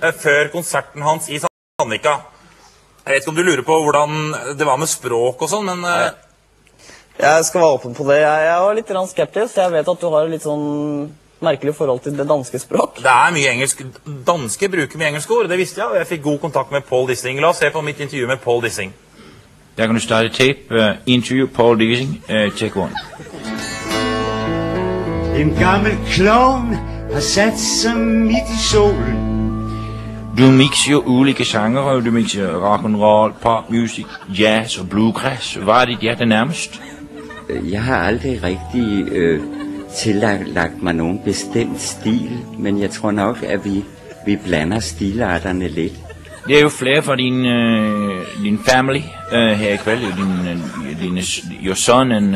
før konserten hans i Sandvika. Jeg vet ikke om du lurer på hvordan det var med språk og sånn, men... Jeg skal være åpen på det. Jeg var litt skeptisk. Jeg vet at du har litt sånn merkelig forhold til det danske språk. Det mye engelsk. Danske bruker mye engelske ord, det visste jeg, og jeg fikk god kontakt med Paul Dissing. La oss se på mitt intervju med Paul Dissing. Der kan du starte tape. Interview Paul Dissing. Take one. En gammel klovn har sat sig midt i solen. Du mixer jo ulike sanger, du mixer rock'n'roll, popmusik, jazz og bluegrass. Hvad er dit hjerte nærmest? Jeg har aldrig rigtig tillagt mig nogen bestemt stil, men jeg tror nok, at vi blander stilarterne lidt. Det er jo flere fra din family her i kveld, your son and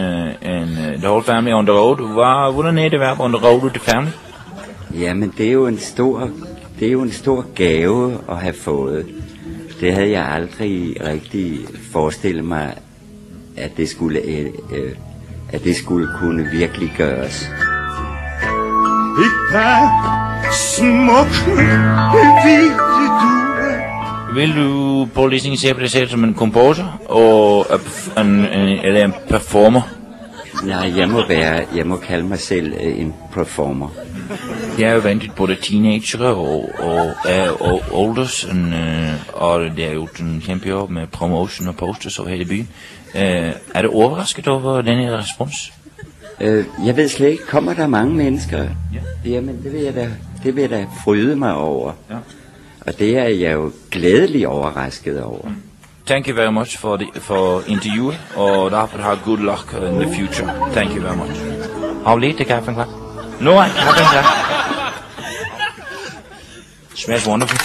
the whole family on the road. Hvordan er det at være on the road with the family? Jamen, det er jo en stor gave at have fået. Det havde jeg aldrig rigtig forestillet mig, at det skulle kunne virkelig gøres. Et par smukke hvide duer. Vil du, Paul Dissing, se på dig selv som en komposer eller en performer? Nej, jeg må kalde mig selv en performer. Det er jo vanligt både teenager og olders, og det er jo en kæmpe job med promotion og posters over hele byen. Er du overrasket over denne respons? Jeg ved slet ikke, kommer der mange mennesker? Ja. Jamen, det vil jeg da fryde mig over. Ja. Og det er jeg jo glædelig overrasket over. Thank you very much for interviewet, og derfor har good luck in the future. Thank you very much. Har du lidt til kaffen klar? No, kaffen klar. Smells wonderful.